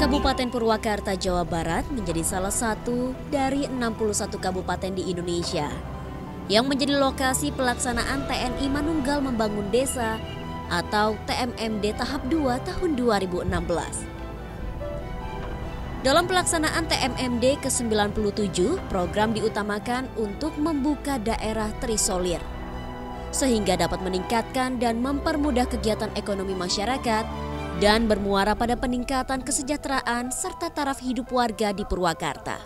Kabupaten Purwakarta, Jawa Barat menjadi salah satu dari 61 kabupaten di Indonesia yang menjadi lokasi pelaksanaan TNI Manunggal Membangun Desa atau TMMD tahap 2 tahun 2016. Dalam pelaksanaan TMMD ke-97, program diutamakan untuk membuka daerah terisolir sehingga dapat meningkatkan dan mempermudah kegiatan ekonomi masyarakat dan bermuara pada peningkatan kesejahteraan serta taraf hidup warga di Purwakarta.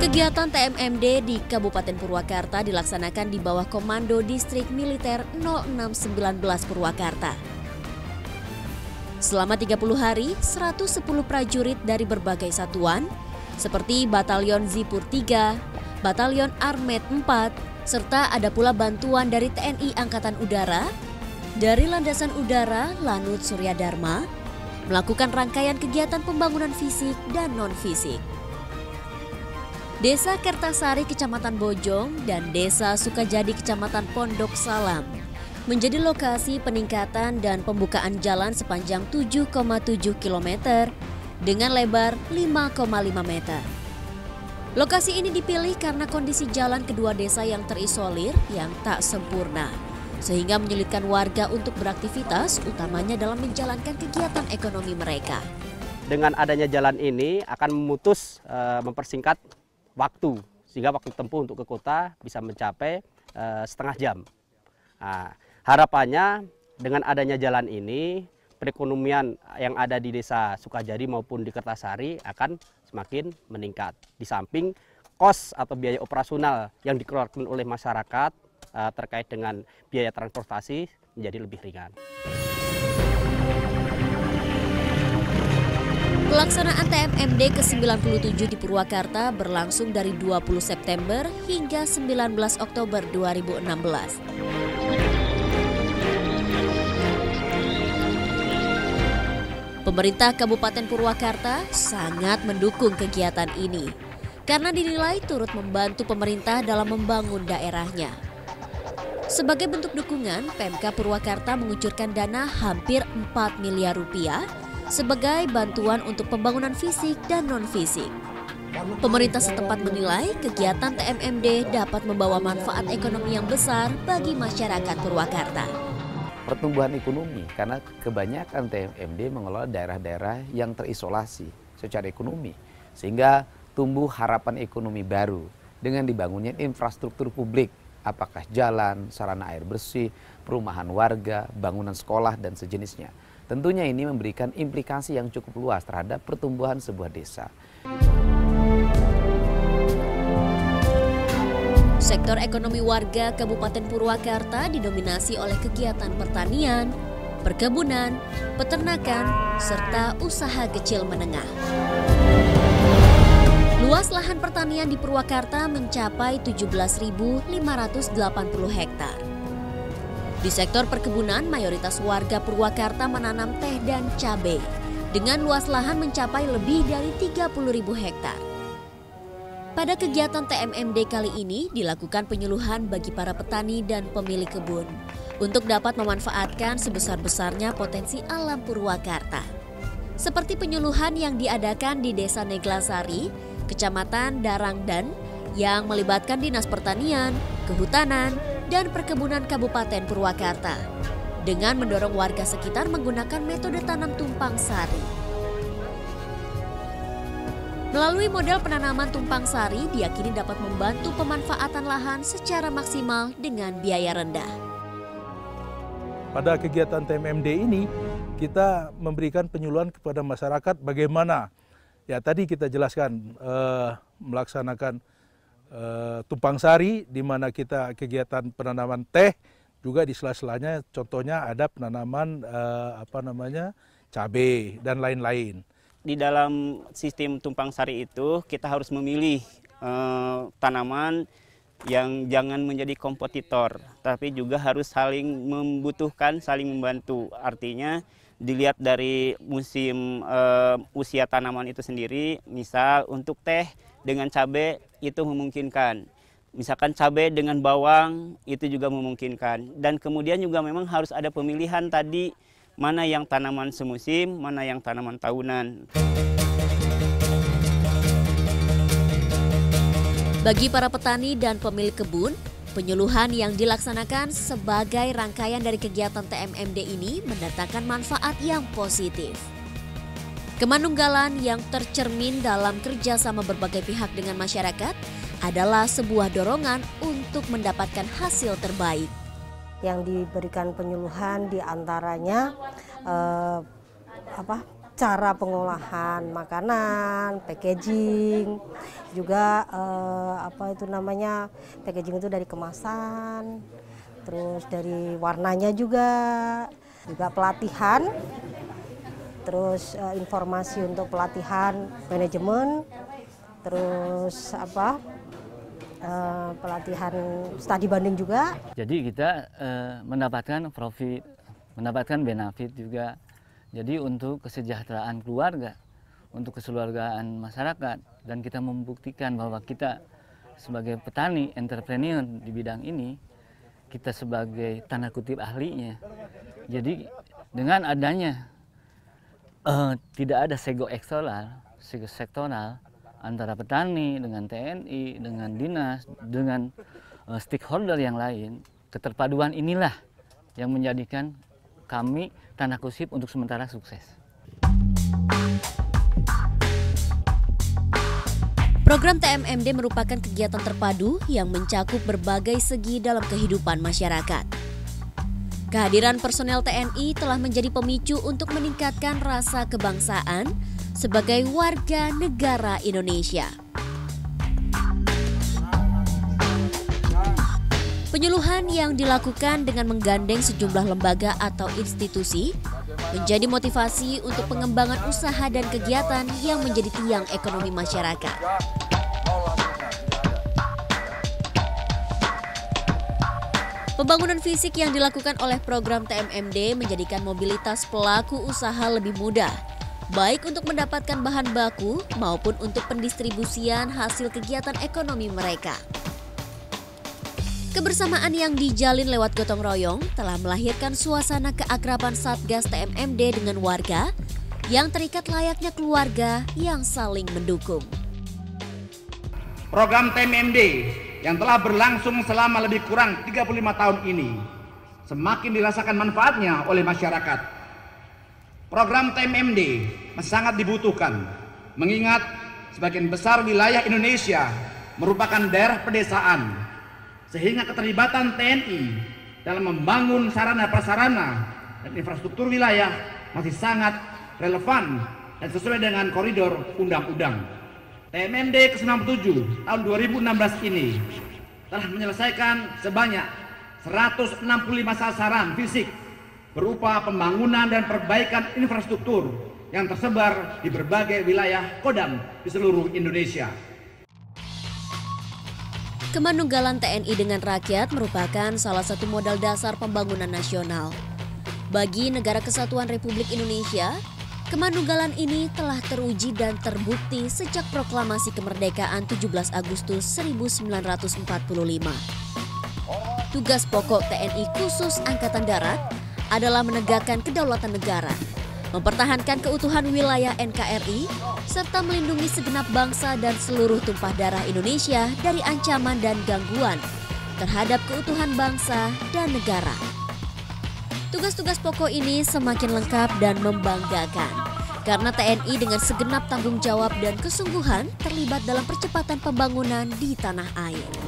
Kegiatan TMMD di Kabupaten Purwakarta dilaksanakan di bawah Komando Distrik Militer 0619 Purwakarta. Selama 30 hari, 110 prajurit dari berbagai satuan seperti Batalion Zipur 3, Batalion Armet 4, serta ada pula bantuan dari TNI Angkatan Udara, dari Landasan Udara Lanut Surya Dharma, melakukan rangkaian kegiatan pembangunan fisik dan non-fisik. Desa Kertasari, Kecamatan Bojong, dan Desa Sukajadi, Kecamatan Pondok Salam, menjadi lokasi peningkatan dan pembukaan jalan sepanjang 7,7 km dengan lebar 5,5 meter. Lokasi ini dipilih karena kondisi jalan kedua desa yang terisolir yang tak sempurna, sehingga menyulitkan warga untuk beraktivitas, utamanya dalam menjalankan kegiatan ekonomi mereka. Dengan adanya jalan ini akan mempersingkat waktu, sehingga waktu tempuh untuk ke kota bisa mencapai setengah jam. Nah, harapannya dengan adanya jalan ini, perekonomian yang ada di Desa Sukajadi maupun di Kertasari akan semakin meningkat. Di samping kos atau biaya operasional yang dikeluarkan oleh masyarakat terkait dengan biaya transportasi menjadi lebih ringan. Pelaksanaan TMMD ke-97 di Purwakarta berlangsung dari 20 September hingga 19 Oktober 2016. Pemerintah Kabupaten Purwakarta sangat mendukung kegiatan ini karena dinilai turut membantu pemerintah dalam membangun daerahnya. Sebagai bentuk dukungan, Pemkab Purwakarta mengucurkan dana hampir 4 miliar rupiah sebagai bantuan untuk pembangunan fisik dan non-fisik. Pemerintah setempat menilai kegiatan TMMD dapat membawa manfaat ekonomi yang besar bagi masyarakat Purwakarta. Pertumbuhan ekonomi, karena kebanyakan TMMD mengelola daerah-daerah yang terisolasi secara ekonomi, sehingga tumbuh harapan ekonomi baru dengan dibangunnya infrastruktur publik, apakah jalan, sarana air bersih, perumahan warga, bangunan sekolah, dan sejenisnya. Tentunya ini memberikan implikasi yang cukup luas terhadap pertumbuhan sebuah desa. Sektor ekonomi warga Kabupaten Purwakarta didominasi oleh kegiatan pertanian, perkebunan, peternakan, serta usaha kecil menengah. Luas lahan pertanian di Purwakarta mencapai 17.580 hektar. Di sektor perkebunan, mayoritas warga Purwakarta menanam teh dan cabai dengan luas lahan mencapai lebih dari 30.000 hektar. Pada kegiatan TMMD kali ini dilakukan penyuluhan bagi para petani dan pemilik kebun untuk dapat memanfaatkan sebesar-besarnya potensi alam Purwakarta. Seperti penyuluhan yang diadakan di Desa Neglasari, Kecamatan Darangdan yang melibatkan Dinas Pertanian, Kehutanan, dan Perkebunan Kabupaten Purwakarta dengan mendorong warga sekitar menggunakan metode tanam tumpang sari. Melalui model penanaman tumpang sari, diyakini dapat membantu pemanfaatan lahan secara maksimal dengan biaya rendah. Pada kegiatan TMMD ini, kita memberikan penyuluhan kepada masyarakat bagaimana, ya tadi kita jelaskan, melaksanakan tumpang sari, di mana kita kegiatan penanaman teh, juga di sela-selanya contohnya ada penanaman cabai dan lain-lain. Di dalam sistem tumpang sari itu kita harus memilih tanaman yang jangan menjadi kompetitor, tapi juga harus saling membutuhkan, saling membantu. Artinya dilihat dari musim usia tanaman itu sendiri, misal untuk teh dengan cabai itu memungkinkan. Misalkan cabai dengan bawang itu juga memungkinkan. Dan kemudian juga memang harus ada pemilihan tadi mana yang tanaman semusim, mana yang tanaman tahunan. Bagi para petani dan pemilik kebun, penyuluhan yang dilaksanakan sebagai rangkaian dari kegiatan TMMD ini mendatangkan manfaat yang positif. Kemanunggalan yang tercermin dalam kerjasama berbagai pihak dengan masyarakat adalah sebuah dorongan untuk mendapatkan hasil terbaik. Yang diberikan penyuluhan diantaranya cara pengolahan makanan, packaging, juga packaging itu dari kemasan, terus dari warnanya juga pelatihan, terus informasi untuk pelatihan manajemen, terus pelatihan studi banding juga. Jadi kita mendapatkan profit, mendapatkan benefit juga. Jadi untuk kesejahteraan keluarga, untuk kekeluargaan masyarakat, dan kita membuktikan bahwa kita sebagai petani, entrepreneur di bidang ini, kita sebagai tanda kutip ahlinya. Jadi dengan adanya tidak ada sego sektoral antara petani dengan TNI, dengan dinas, dengan stakeholder yang lain, keterpaduan inilah yang menjadikan kami tanda kutip untuk sementara sukses. Program TMMD merupakan kegiatan terpadu yang mencakup berbagai segi dalam kehidupan masyarakat. Kehadiran personel TNI telah menjadi pemicu untuk meningkatkan rasa kebangsaan sebagai warga negara Indonesia. Penyuluhan yang dilakukan dengan menggandeng sejumlah lembaga atau institusi menjadi motivasi untuk pengembangan usaha dan kegiatan yang menjadi tiang ekonomi masyarakat. Pembangunan fisik yang dilakukan oleh program TMMD menjadikan mobilitas pelaku usaha lebih mudah, baik untuk mendapatkan bahan baku maupun untuk pendistribusian hasil kegiatan ekonomi mereka. Kebersamaan yang dijalin lewat gotong royong telah melahirkan suasana keakraban Satgas TMMD dengan warga yang terikat layaknya keluarga yang saling mendukung. Program TMMD yang telah berlangsung selama lebih kurang 35 tahun ini semakin dirasakan manfaatnya oleh masyarakat. Program TMMD sangat dibutuhkan mengingat sebagian besar wilayah Indonesia merupakan daerah pedesaan, sehingga keterlibatan TNI dalam membangun sarana-prasarana dan infrastruktur wilayah masih sangat relevan dan sesuai dengan koridor undang-undang. TMMD ke-97 tahun 2016 ini telah menyelesaikan sebanyak 165 sasaran fisik berupa pembangunan dan perbaikan infrastruktur yang tersebar di berbagai wilayah Kodam di seluruh Indonesia. Kemanunggalan TNI dengan rakyat merupakan salah satu modal dasar pembangunan nasional. Bagi Negara Kesatuan Republik Indonesia, kemanunggalan ini telah teruji dan terbukti sejak proklamasi kemerdekaan 17 Agustus 1945. Tugas pokok TNI khusus Angkatan Darat adalah menegakkan kedaulatan negara, mempertahankan keutuhan wilayah NKRI, serta melindungi segenap bangsa dan seluruh tumpah darah Indonesia dari ancaman dan gangguan terhadap keutuhan bangsa dan negara. Tugas-tugas pokok ini semakin lengkap dan membanggakan karena TNI dengan segenap tanggung jawab dan kesungguhan terlibat dalam percepatan pembangunan di tanah air.